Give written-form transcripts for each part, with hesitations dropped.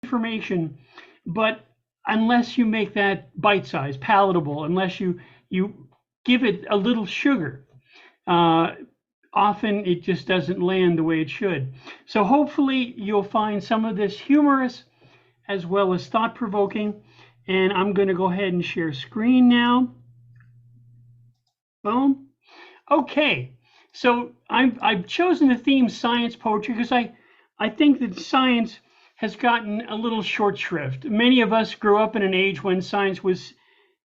information, but unless you make that bite-sized, palatable, unless you give it a little sugar, uh, often it just doesn't land the way it should. So hopefully you'll find some of this humorous as well as thought-provoking. And I'm going to go ahead and share screen now. Boom. Okay. So I've chosen the theme science poetry because I think that science has gotten a little short shrift. Many of us grew up in an age when science was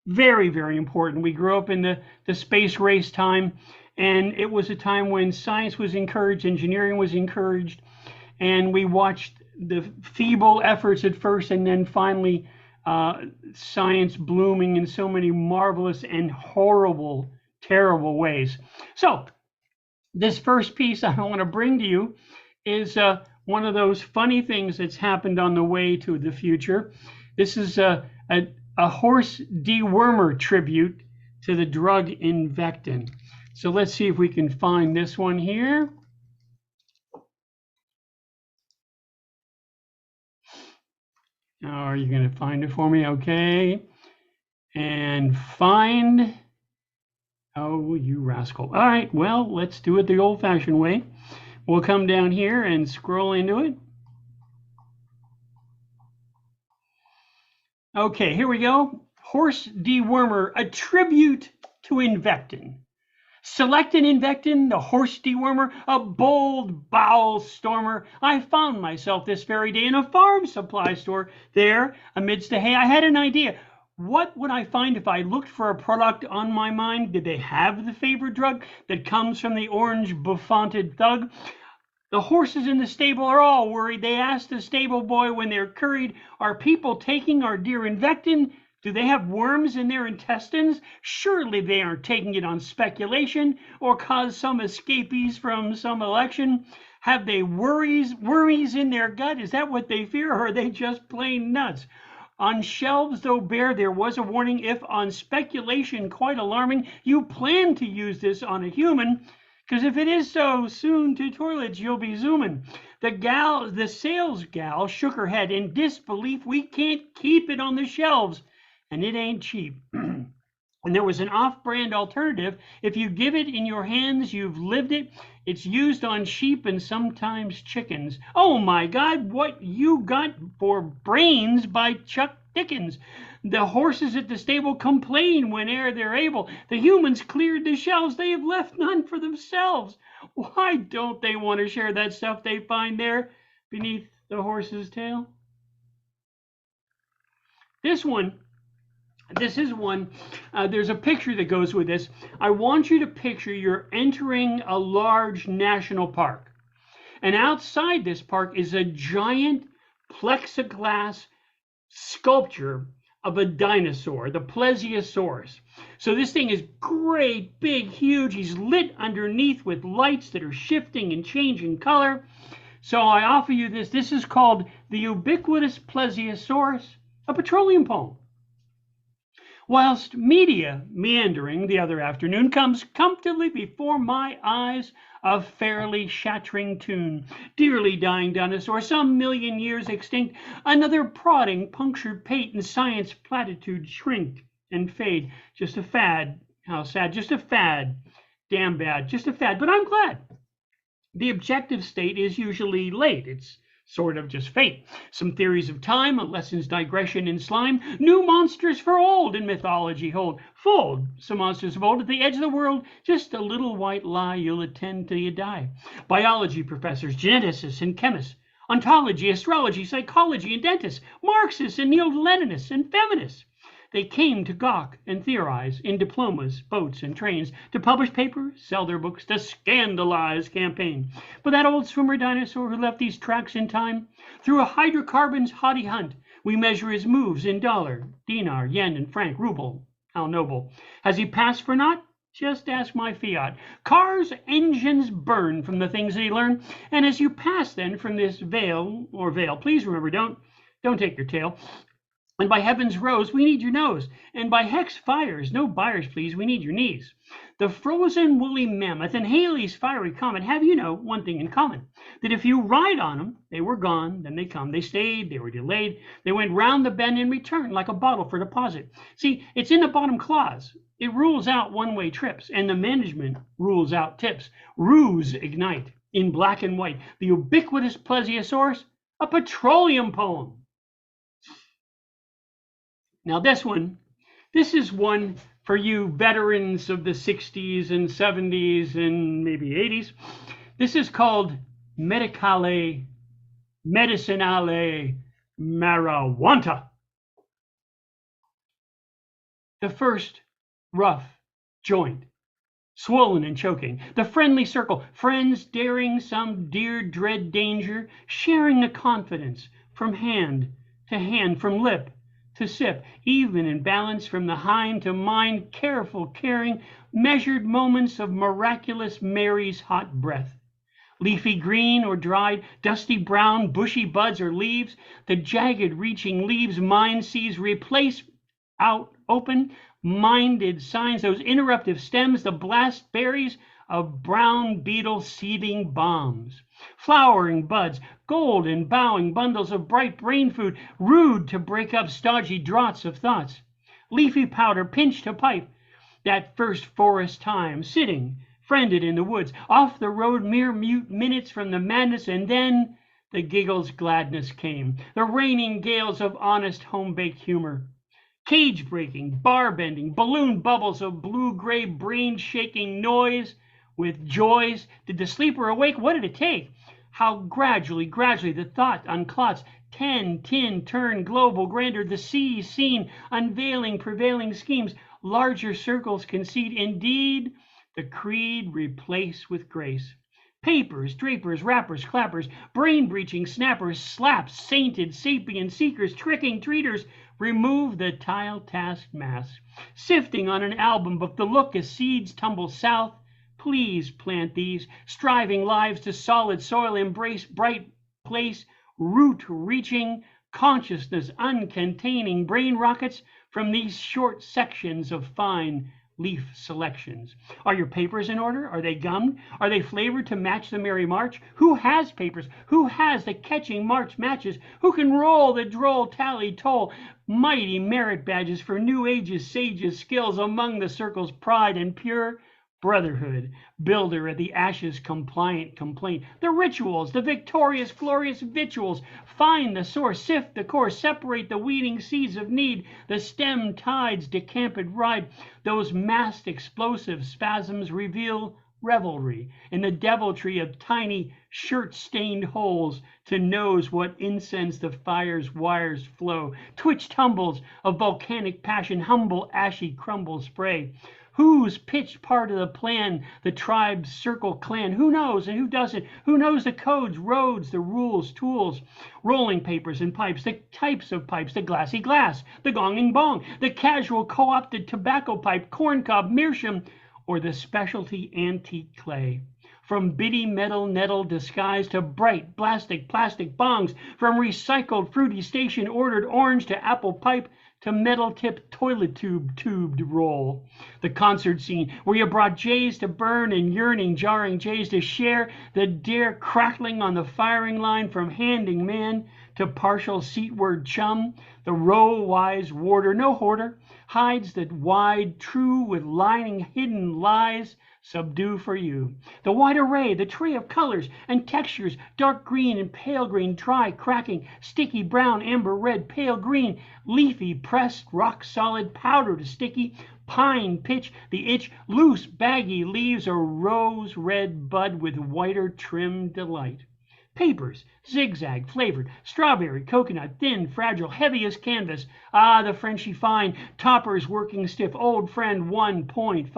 very, very important. We grew up in the space race time, and it was a time when science was encouraged, engineering was encouraged, and we watched the feeble efforts at first, and then finally science blooming in so many marvelous and horrible, terrible ways. So this first piece I want to bring to you is one of those funny things that's happened on the way to the future. This is a horse dewormer tribute to the drug Invectin. So let's see if we can find this one here. Oh, are you going to find it for me? Okay. And find. Oh, you rascal. All right, well, let's do it the old-fashioned way. We'll come down here and scroll into it. Okay, here we go. Horse dewormer, a tribute to Invectin. Select an Invectin, the horse dewormer, a bold bowel stormer. I found myself this very day in a farm supply store there amidst the hay. I had an idea. What would I find if I looked for a product on my mind? Did they have the favorite drug that comes from the orange beffonted thug? The horses in the stable are all worried. They ask the stable boy when they're curried, are people taking our dear Invectin? Do they have worms in their intestines? Surely they aren't taking it on speculation or cause some escapees from some election. Have they worries in their gut? Is that what they fear, or are they just plain nuts? On shelves, though bare, there was a warning. If on speculation quite alarming, you plan to use this on a human, because if it is so, soon to toilets you'll be zooming. The sales gal shook her head in disbelief. We can't keep it on the shelves, and it ain't cheap. And there was an off-brand alternative. If you give it in your hands, you've lived it. It's used on sheep and sometimes chickens. Oh my God, what you got for brains by Chuck Dickens. The horses at the stable complain whene'er they're able. The humans cleared the shelves. They have left none for themselves. Why don't they want to share that stuff they find there beneath the horse's tail? This is one, there's a picture that goes with this. I want you to picture you're entering a large national park. And outside this park is a giant plexiglass sculpture of a dinosaur, the Plesiosaurus. So this thing is great, big, huge. He's lit underneath with lights that are shifting and changing color. So I offer you this. This is called the ubiquitous Plesiosaurus, a petroleum poem. Whilst media meandering the other afternoon comes comfortably before my eyes a fairly shattering tune. Dearly dying dinosaur, some million years extinct, another prodding punctured pate and science platitude shrink and fade. Just a fad. How sad. Just a fad. Damn bad. Just a fad. But I'm glad. The objective state is usually late. It's sort of just fate. Some theories of time, a lessons digression in slime, new monsters for old in mythology hold. Fold some monsters of old at the edge of the world, just a little white lie you'll attend till you die. Biology professors, geneticists and chemists, ontology, astrology, psychology and dentists, Marxists and neo-Leninists and feminists. They came to gawk and theorize in diplomas, boats, and trains, to publish papers, sell their books, to scandalize campaign. But that old swimmer dinosaur who left these tracks in time, through a hydrocarbons haughty hunt, we measure his moves in dollar, dinar, yen, and franc, ruble. How noble. Has he passed for naught? Just ask my fiat. Cars' engines burn from the things they learn, and as you pass then from this veil, please remember, don't take your tail. And by heaven's rose, we need your nose. And by hex fires, no buyers, please, we need your knees. The frozen woolly mammoth and Halley's fiery comet have, one thing in common. That if you ride on them, they were gone, then they come. They stayed, they were delayed. They went round the bend and returned like a bottle for deposit. See, it's in the bottom clause. It rules out one-way trips, and the management rules out tips. Ruse ignite in black and white. The ubiquitous plesiosaurus, a petroleum poem. Now this is one for you veterans of the 60s and 70s and maybe 80s. This is called Medicinale Marijuana. The first rough joint, swollen and choking. The friendly circle, friends daring some dear dread danger, sharing the confidence from hand to hand, from lip to sip, even in balance from the hind to mind, careful, caring, measured moments of miraculous Mary's hot breath. Leafy green or dried, dusty brown, bushy buds or leaves, the jagged reaching leaves mind sees replace out open minded signs, those interruptive stems, the blast berries of brown beetle seeding bombs. Flowering buds, gold and bowing bundles of bright brain food, rude to break up stodgy draughts of thoughts. Leafy powder pinched to pipe, that first forest time, sitting, friended in the woods, off the road mere mute minutes from the madness, and then the giggles' gladness came, the raining gales of honest home-baked humor. Cage breaking, bar bending, balloon bubbles of blue-gray brain shaking noise with joys. Did the sleeper awake? What did it take? How gradually the thought unclots, tin turn global grandeur, the sea seen, unveiling prevailing schemes, larger circles concede, indeed, the creed replace with grace. Papers, drapers, rappers, clappers, brain-breaching snappers, slaps, sainted, sapient seekers, tricking treaters, remove the tile-tasked mass. Sifting on an album book, the look as seeds tumble south, please plant these, striving lives to solid soil, embrace bright place, root-reaching, consciousness uncontaining brain rockets from these short sections of fine leaf selections. Are your papers in order? Are they gummed? Are they flavored to match the merry march? Who has papers? Who has the catching march matches? Who can roll the droll tally toll? Mighty merit badges for new ages, sages, skills among the circle's pride and pure brotherhood, builder at the ashes compliant complaint, the rituals, the victorious, glorious victuals, find the source, sift the course, separate the weeding seeds of need, the stem tides decamped ride, those massed explosive spasms reveal revelry in the deviltry of tiny shirt-stained holes to nose what incense the fire's wires flow, twitch tumbles of volcanic passion, humble ashy crumble spray. Who's pitched part of the plan, the tribe's circle clan? Who knows and who doesn't? Who knows the codes, roads, the rules, tools, rolling papers and pipes, the types of pipes, the glassy glass, the gonging bong, the casual co-opted tobacco pipe, corncob, meerschaum, or the specialty antique clay? From bitty metal nettle disguised to bright plastic bongs, from recycled fruity station ordered orange to apple pipe, to metal-tipped toilet tubed roll. The concert scene where you brought jays to burn and yearning, jarring jays to share, the dare crackling on the firing line from handing man to partial seatward chum, the row-wise warder, no hoarder, hides that wide, true with lining hidden lies, subdue for you. The wide array, the tray of colors and textures, dark green and pale green, dry, cracking, sticky brown, amber red, pale green, leafy, pressed, rock solid, powder to sticky, pine, pitch, the itch, loose, baggy leaves, a rose red bud with whiter trim delight. Papers, zigzag, flavored, strawberry, coconut, thin, fragile, heavy as canvas. Ah, the Frenchy fine, toppers working stiff, old friend 1.5,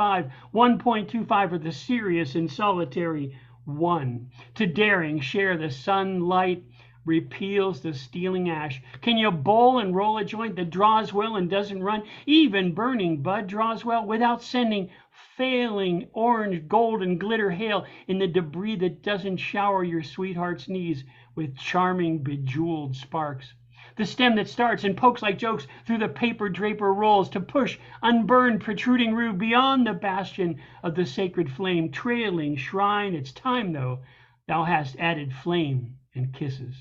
1.25 for the serious and solitary one. To daring share the sunlight, repeals the stealing ash. Can you bowl and roll a joint that draws well and doesn't run? Even burning bud draws well without sending failing orange, gold, and glitter hail in the debris that doesn't shower your sweetheart's knees with charming bejeweled sparks. the stem that starts and pokes like jokes through the paper draper rolls to push unburned protruding root beyond the bastion of the sacred flame, trailing shrine. It's time, though, thou hast added flame and kisses.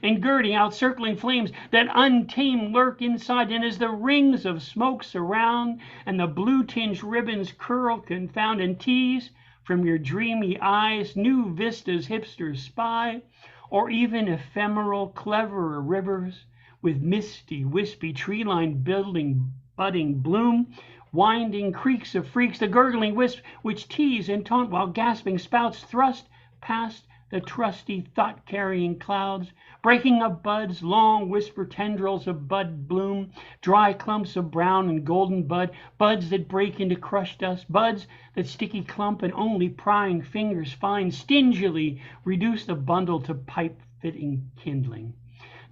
And girding out circling flames that untamed lurk inside, and as the rings of smoke surround, and the blue-tinged ribbons curl, confound, and tease from your dreamy eyes new vistas hipsters spy, or even ephemeral, cleverer rivers with misty, wispy tree-lined building, budding bloom, winding creeks of freaks, the gurgling wisps which tease and taunt while gasping spouts thrust past the trusty thought-carrying clouds, breaking up buds, long whisper tendrils of bud bloom, dry clumps of brown and golden bud, buds that break into crushed dust, buds that sticky clump and only prying fingers find, stingily reduce the bundle to pipe-fitting kindling.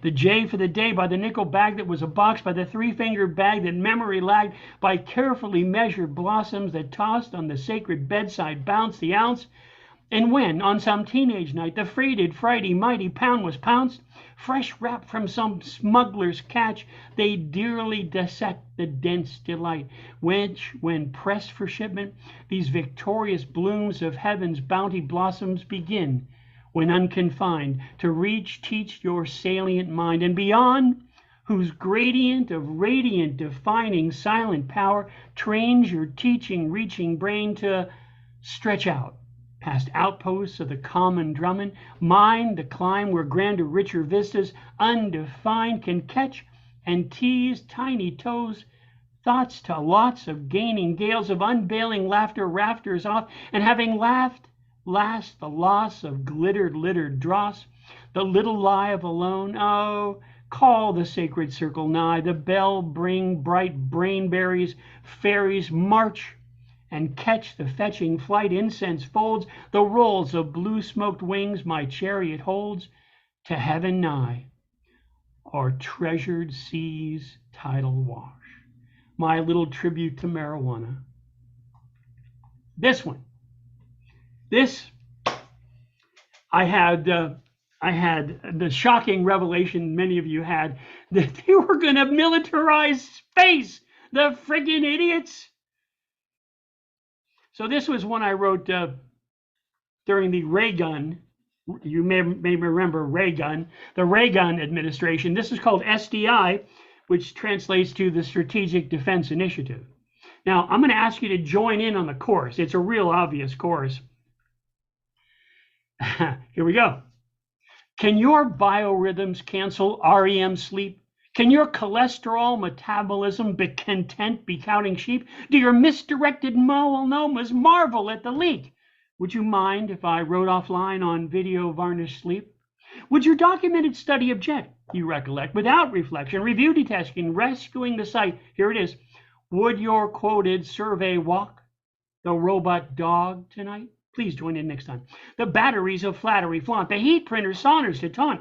The J for the day by the nickel bag that was a box, by the three-fingered bag that memory lagged, by carefully measured blossoms that tossed on the sacred bedside bounce the ounce. And when, on some teenage night, the freighted, frighty, mighty pound was pounced, fresh wrapped from some smuggler's catch, they dearly dissect the dense delight, which, when pressed for shipment, these victorious blooms of heaven's bounty blossoms begin, when unconfined, to reach, teach your salient mind, and beyond, whose gradient of radiant, defining, silent power trains your teaching, reaching brain to stretch out past outposts of the common drumming, mind the climb where grander, richer vistas, undefined, can catch and tease tiny toes, thoughts to lots of gaining gales of unveiling laughter, rafters off, and having laughed, last the loss of glittered, littered dross, the little lie of alone. Oh, call the sacred circle nigh, the bell bring bright brainberries, fairies march and catch the fetching flight, incense folds the rolls of blue smoked wings my chariot holds to heaven nigh, or treasured seas tidal wash. My little tribute to marijuana. This I had the shocking revelation many of you had that they were going to militarize space, the friggin' idiots. So this was one I wrote during the Reagan, you may remember Reagan, the Reagan administration. This is called SDI, which translates to the Strategic Defense Initiative. Now, I'm going to ask you to join in on the course. It's a real obvious course. Here we go. Can your biorhythms cancel REM sleep? Can your cholesterol metabolism be content be counting sheep? Do your misdirected melanomas marvel at the leak? Would you mind if I wrote offline on video varnish sleep? Would your documented study object, you recollect, without reflection, review detesting, rescuing the site? Here it is. Would your quoted survey walk the robot dog tonight? Please join in next time. The batteries of flattery flaunt, the heat printer saunters to taunt,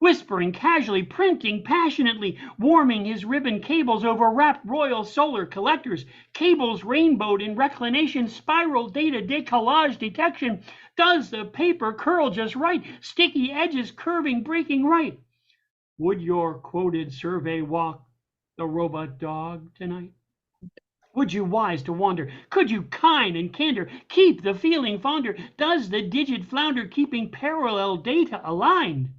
whispering casually, printing passionately, warming his ribbon cables over wrapped royal solar collectors, cables rainbowed in reclination, spiral data decollage detection. Does the paper curl just right? Sticky edges curving, breaking right. Would your quoted survey walk the robot dog tonight? Would you wise to wander? Could you kind and candor keep the feeling fonder? Does the digit flounder keeping parallel data aligned?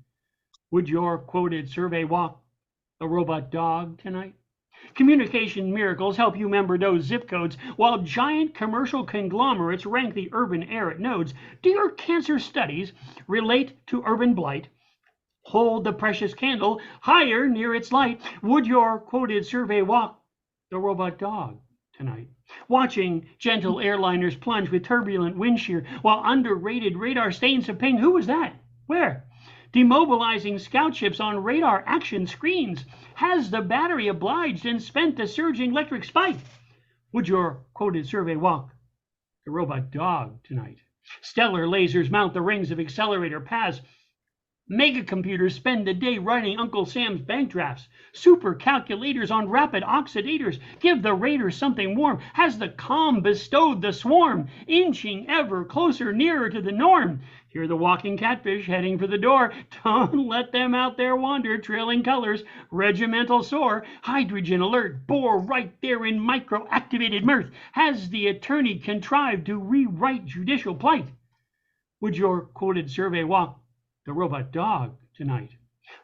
Would your quoted survey walk the robot dog tonight? Communication miracles help you remember those zip codes, while giant commercial conglomerates rank the urban air at nodes. Do your cancer studies relate to urban blight? Hold the precious candle higher near its light. Would your quoted survey walk the robot dog tonight? Watching gentle airliners plunge with turbulent wind shear, while underrated radar stains of pain. Who was that? Where? Demobilizing scout ships on radar action screens. Has the battery obliged and spent the surging electric spike? Would your quoted survey walk the robot dog tonight? Stellar lasers mount the rings of accelerator paths. Mega computers spend the day writing Uncle Sam's bank drafts. Super calculators on rapid oxidators give the raiders something warm. Has the calm bestowed the swarm, inching ever closer nearer to the norm? Hear the walking catfish heading for the door. Don't let them out there wander, trailing colors, regimental soar, hydrogen alert, bore right there in micro-activated mirth. Has the attorney contrived to rewrite judicial plight? Would your quoted survey walk the robot dog tonight?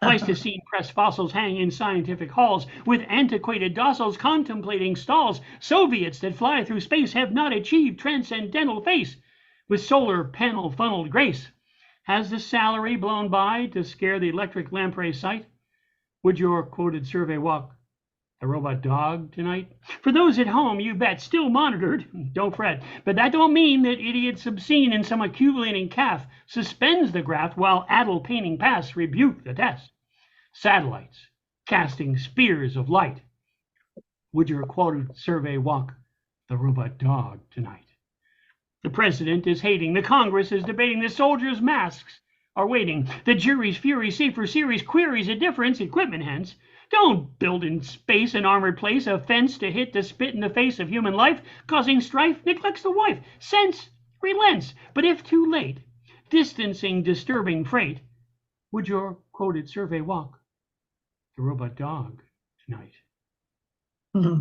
Pleistocene press fossils hang in scientific halls with antiquated docils contemplating stalls. Soviets that fly through space have not achieved transcendental face with solar panel funneled grace. Has the salary blown by to scare the electric lamprey sight? Would your quoted survey walk the robot dog tonight? For those at home, you bet, still monitored. Don't fret. But that don't mean that idiots obscene in some accumulating calf suspends the graft while addle painting pass rebuke the test. Satellites casting spears of light. Would your quoted survey walk the robot dog tonight? The president is hating. The Congress is debating. The soldiers' masks are waiting. The jury's fury, safer series queries a difference, equipment hence. Don't build in space an armored place, a fence to hit to spit in the face of human life, causing strife, neglects the wife. Sense relents, but if too late, distancing disturbing freight, would your quoted survey walk the robot dog tonight?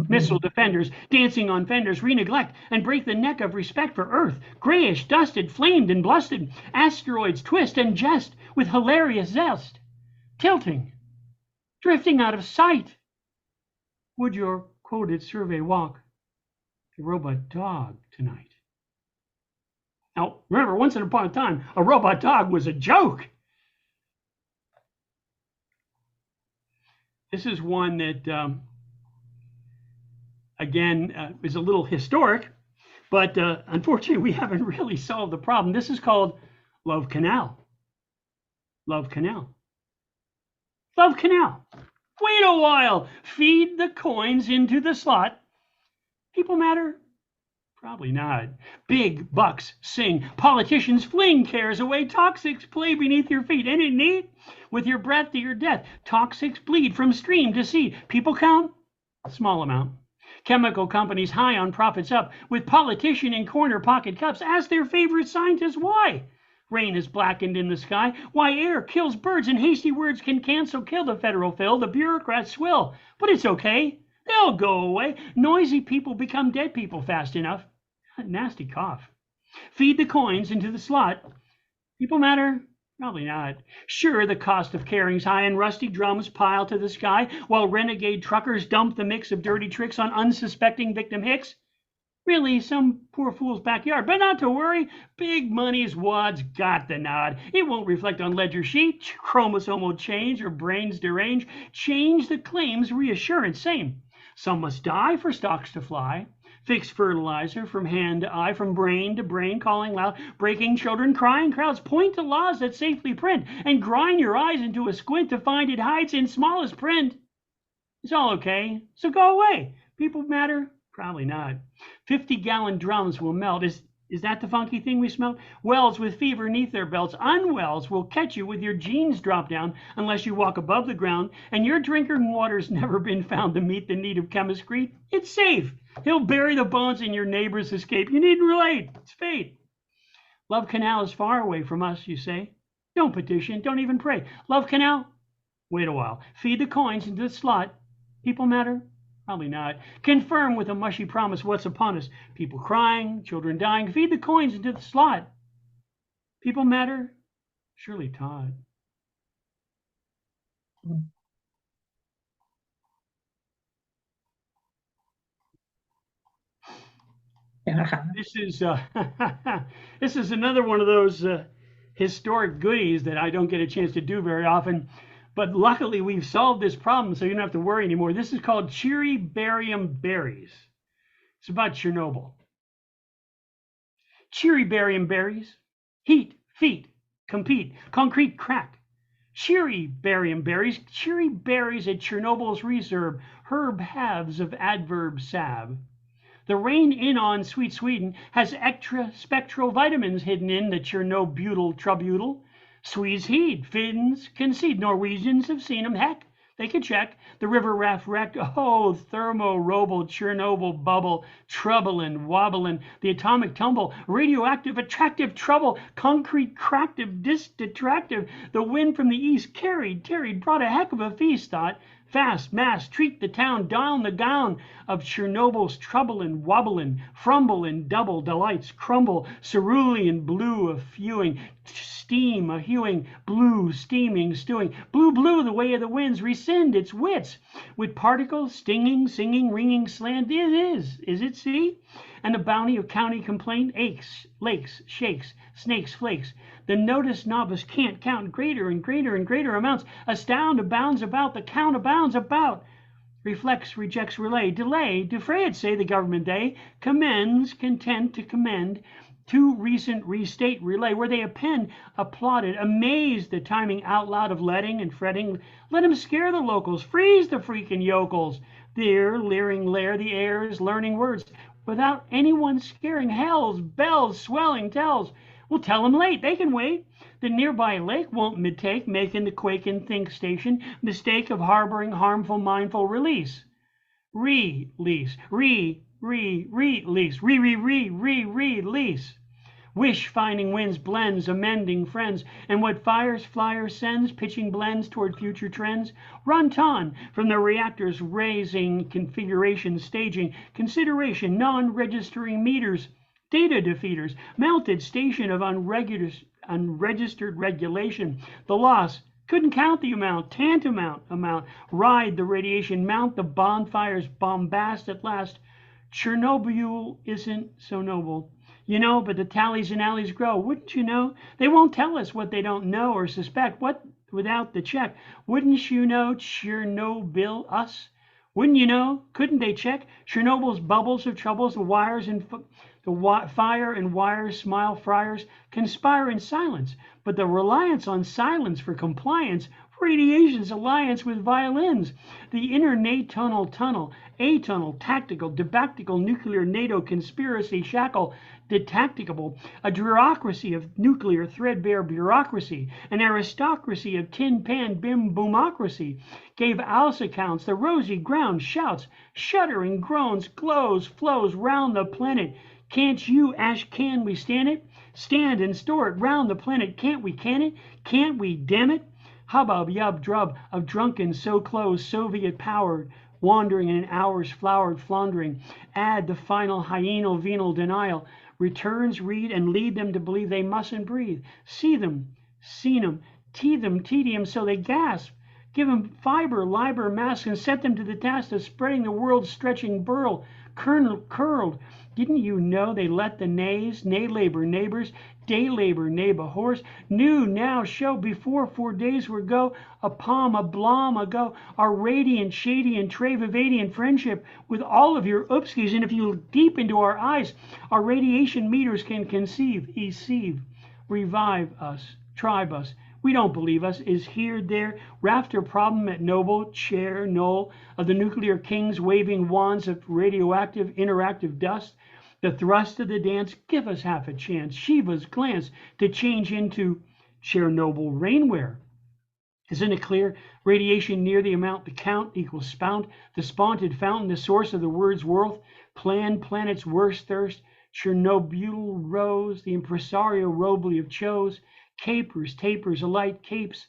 Missile defenders dancing on fenders re-neglect and break the neck of respect for Earth. Grayish, dusted, flamed and blusted, asteroids twist and jest with hilarious zest. Tilting, drifting out of sight. Would your quoted survey walk the robot dog tonight? Now, remember, once upon a time, a robot dog was a joke. This is one that, again, is a little historic, but unfortunately, we haven't really solved the problem. This is called Love Canal. Love Canal. Love Canal. Wait a while. Feed the coins into the slot. People matter? Probably not. Big bucks sing. Politicians fling cares away. Toxics play beneath your feet. Ain't it neat? With your breath to your death. Toxics bleed from stream to sea. People count? Small amount. Chemical companies high on profits up. With politician in corner pocket cups. Ask their favorite scientist why. Rain is blackened in the sky. Why air kills birds and hasty words can cancel kill the federal fill. The bureaucrats swill. But it's okay. They'll go away. Noisy people become dead people fast enough. Nasty cough. Feed the coins into the slot. People matter? Probably not. Sure, the cost of caring's high and rusty drums pile to the sky while renegade truckers dump the mix of dirty tricks on unsuspecting victim Hicks. Really, some poor fool's backyard. But not to worry, big money's wad's got the nod. It won't reflect on ledger sheet, chromosomal change, or brains derange. Change the claims, reassurance, same. Some must die for stocks to fly. Fix fertilizer from hand to eye, from brain to brain, calling loud, breaking children, crying crowds. Point to laws that safely print, and grind your eyes into a squint to find it hides in smallest print. It's all okay, so go away. People matter? Probably not. 50-gallon drums will melt. Is that the funky thing we smelled? Wells with fever neath their belts. Unwells will catch you with your jeans drop down unless you walk above the ground, and your drinking water's never been found to meet the need of chemistry. It's safe. He'll bury the bones in your neighbor's escape. You needn't relate. It's fate. Love Canal is far away from us, you say. Don't petition. Don't even pray. Love Canal? Wait a while. Feed the coins into the slot. People matter? Probably not. Confirm with a mushy promise what's upon us. People crying, children dying. Feed the coins into the slot. People matter? Surely Todd. This is this is another one of those historic goodies that I don't get a chance to do very often. But luckily, we've solved this problem, so you don't have to worry anymore. This is called Cheery Barium Berries. It's about Chernobyl. Cheery barium berries, heat, feet, compete, concrete crack. Cheery barium berries, cheery berries at Chernobyl's reserve, herb halves of adverb salve. The rain in on sweet Sweden has extra spectral vitamins hidden in the Chernobutyl trubutyl. Swedes heed, Finns concede, Norwegians have seen 'em, heck, they could check. The river raft wrecked, oh, thermo-roble, Chernobyl bubble, troublin', wobblin', the atomic tumble, radioactive, attractive trouble, concrete cracktive, distractive, the wind from the east carried, tarried, brought a heck of a feast, thought, fast, mass, treat the town, down the gown of Chernobyl's troublin', wobblin', frumble double delights, crumble, cerulean blue a fewing, steam a hewing, blue, steaming, stewing, blue, the way of the winds, rescind its wits, with particles, stinging, singing, ringing, slant, is it, see? And the bounty of county complaint aches, lakes, shakes, snakes, flakes. The notice novice can't count greater and greater amounts, astound, abounds about, the count abounds about. Reflects, rejects, relay, delay, defray it, say the government they, commends, content to commend, to recent restate, relay, where they append, applauded, amazed, the timing out loud of letting and fretting, let 'em scare the locals, freeze the freaking yokels, their leering lair, the airs, learning words, without anyone scaring, hell's bells, swelling tells, we'll tell 'em late, they can wait. The nearby lake won't mistake, making the quake and think station, mistake of harboring harmful, mindful release. Release, release, release. Wish finding winds, blends, amending friends, and what fires flyer sends, pitching blends toward future trends. Run-ton from the reactors, raising configuration, staging, consideration, non-registering meters, data defeaters, mounted station of unregistered regulation, the loss, couldn't count the amount, tantamount amount, ride the radiation, mount the bonfires, bombast at last. Chernobyl isn't so noble. You know, but the tallies and alleys grow. Wouldn't you know? They won't tell us what they don't know or suspect. What without the check? Wouldn't you know Chernobyl us? Wouldn't you know? Couldn't they check? Chernobyl's bubbles of troubles, the wires and fire and wires, smile friars, conspire in silence. But the reliance on silence for compliance, radiation's alliance with violins, the inner tunnel, a-tunnel, tactical, debactical, nuclear NATO conspiracy shackle, detacticable, a bureaucracy of nuclear threadbare bureaucracy, an aristocracy of tin pan bim boomocracy, gave Alice accounts, the rosy ground shouts, shuddering groans, glows, flows round the planet. Can't you, ash, can we stand it? Stand and store it round the planet. Can't we, can it? Can't we, damn it? Hubbub, yub, drub of drunken, so close, Soviet powered, wandering in hours, flowered, floundering. Add the final hyenal venal denial. Returns, read, and lead them to believe they mustn't breathe. See them, seen them, tedium, so they gasp. Give them fiber, liber, mask, and set them to the task of spreading the world's stretching burl, curled. Didn't you know they let the nays, nay labor, neighbors, day labor, neighbor horse, new now show before 4 days were go, a palm, a blom ago, our radiant, shady, and Travavadian friendship with all of your oopskies, and if you look deep into our eyes, our radiation meters can conceive, revive us, tribe us. We don't believe us, is here, there, rafter problem at noble, chair, knoll, of the nuclear kings waving wands of radioactive, interactive dust. The thrust of the dance, give us half a chance, Shiva's glance, to change into Chernobyl rainwear. Isn't it clear? Radiation near the amount, the count equals spout, the spaunted fountain, the source of the word's worth, planet's worst thirst, Chernobyl rose, the impresario robely of chose, capers, tapers, alight, capes,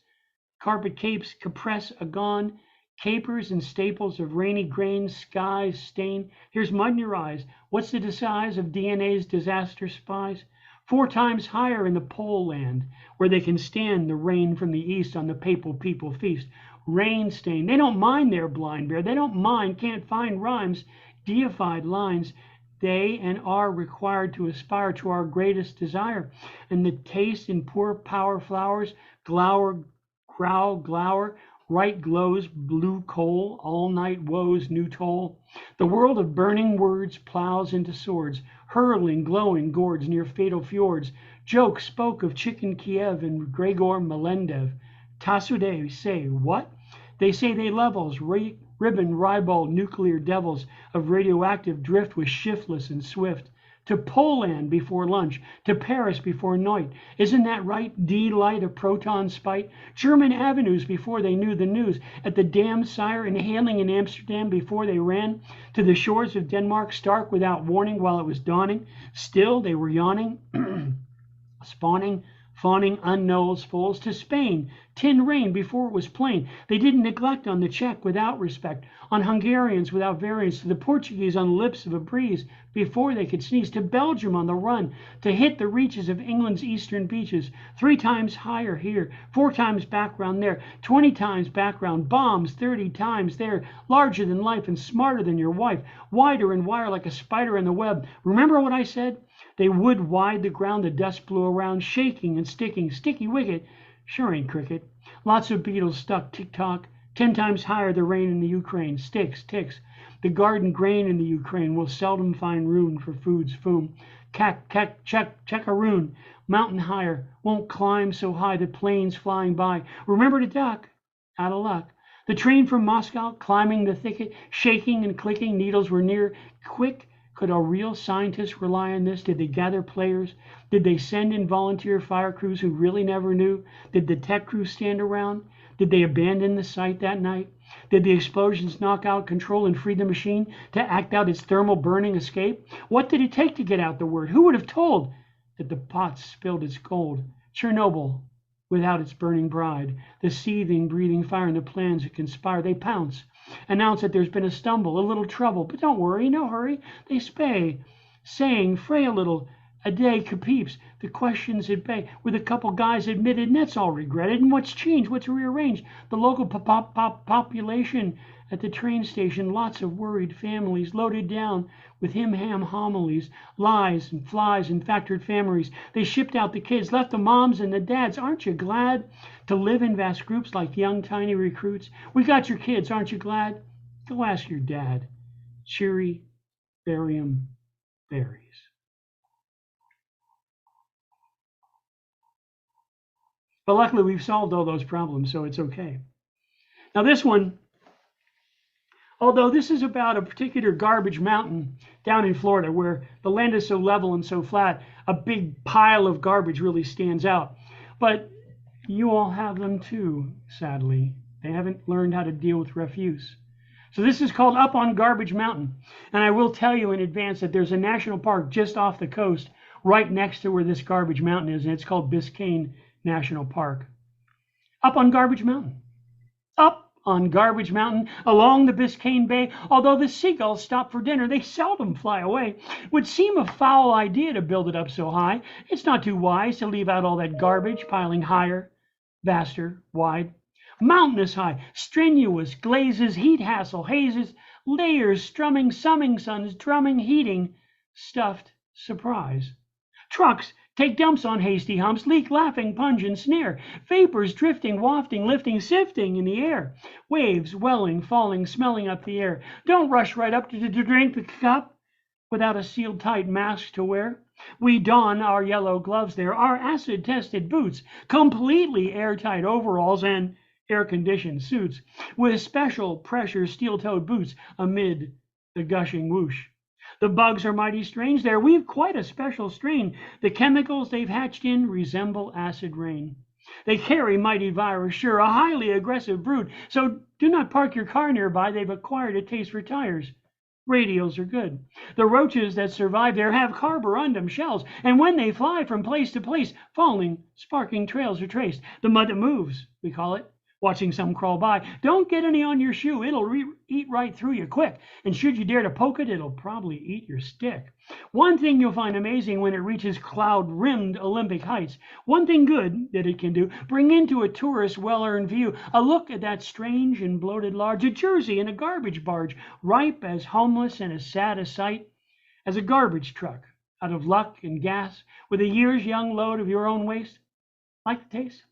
carpet capes, compress, agone, capers and staples of rainy grains, skies, stain. Here's mud in your eyes. What's the disguise of DNA's disaster spies? 4 times higher in the pole land, where they can stand the rain from the east on the papal people feast. Rain stain. They don't mind their blind bear. They don't mind, can't find rhymes, deified lines. They and are required to aspire to our greatest desire. And the taste in poor power flowers, glower, growl, glower, right glows, blue coal, all night woes, new toll. The world of burning words plows into swords, hurling glowing gourds near fatal fjords. Joke spoke of chicken Kiev and Gregor Melendev. Tasude say, what? They say they levels, ribbon ribald nuclear devils of radioactive drift was shiftless and swift. to Poland before lunch, to Paris before night. Isn't that right? D-light of proton spite. German avenues before they knew the news. At the dam sire, inhaling in Amsterdam before they ran. To the shores of Denmark, stark without warning while it was dawning. Still they were yawning, spawning, fawning unknowns foals. To Spain, tin rain before it was plain. They didn't neglect on the Czech without respect, on Hungarians without variance, to the Portuguese on the lips of a breeze before they could sneeze, to Belgium on the run, to hit the reaches of England's eastern beaches, 3 times higher here, 4 times background there, 20 times background, bombs 30 times there, larger than life and smarter than your wife, wider and wire like a spider in the web. Remember what I said? They would wide the ground, the dust blew around, shaking and sticking, sticky wicket, sure ain't cricket. Lots of beetles stuck, tick-tock, 10 times higher the rain in the Ukraine, sticks, ticks. The garden grain in the Ukraine will seldom find room for food's foom. Checkaroon, mountain higher, won't climb so high the planes flying by. Remember to duck, out of luck. The train from Moscow, climbing the thicket, shaking and clicking, needles were near, quick. Could a real scientist rely on this? Did they gather players? Did they send in volunteer fire crews who really never knew? Did the tech crew stand around? Did they abandon the site that night? Did the explosions knock out control and free the machine to act out its thermal burning escape? What did it take to get out the word? Who would have told that the pot spilled its gold? Chernobyl without its burning bride, the seething, breathing fire and the plans that conspire. They pounce, announce that there's been a stumble, a little trouble, but don't worry, no hurry. They spay, saying, fray a little, a day capeeps, the questions at bay, with a couple guys admitted, and that's all regretted. And what's changed? What's rearranged? The local population at the train station, lots of worried families, loaded down with ham homilies, lies and flies and factored families. They shipped out the kids, left the moms and the dads. Aren't you glad to live in vast groups like young, tiny recruits? We got your kids, aren't you glad? Go ask your dad. Cheery, barium berries. But luckily, we've solved all those problems, so it's okay. Now this one, although this is about a particular garbage mountain down in Florida where the land is so level and so flat, a big pile of garbage really stands out. But you all have them too, sadly. They haven't learned how to deal with refuse. So this is called Up on Garbage Mountain. And I will tell you in advance that there's a national park just off the coast right next to where this garbage mountain is, and it's called Biscayne National Park. Up on Garbage Mountain. Up on Garbage Mountain, along the Biscayne Bay, although the seagulls stop for dinner, they seldom fly away. Would seem a foul idea to build it up so high. It's not too wise to leave out all that garbage piling higher, vaster, wide. Mountainous high, strenuous, glazes, heat hassle, hazes, layers, strumming, summing suns, drumming, heating, stuffed, surprise. Trucks take dumps on hasty humps, leak, laughing, punge, and snare. Vapors drifting, wafting, lifting, sifting in the air. Waves welling, falling, smelling up the air. Don't rush right up to drink the cup without a sealed tight mask to wear. We don our yellow gloves there, our acid-tested boots, completely airtight overalls, and air-conditioned suits, with special pressure steel-toed boots amid the gushing whoosh. The bugs are mighty strange. They weave quite a special strain. The chemicals they've hatched in resemble acid rain. They carry mighty virus, sure, a highly aggressive brood. So do not park your car nearby. They've acquired a taste for tires. Radials are good. The roaches that survive there have carborundum shells, and when they fly from place to place, falling, sparking trails are traced. The mud that moves, we call it. Watching some crawl by. Don't get any on your shoe. It'll eat right through you quick. And should you dare to poke it, it'll probably eat your stick. One thing you'll find amazing when it reaches cloud-rimmed Olympic heights. One thing good that it can do, bring into a tourist's well-earned view a look at that strange and bloated large, a Jersey in a garbage barge, ripe as homeless and as sad a sight as a garbage truck out of luck and gas with a year's young load of your own waste. Like the taste?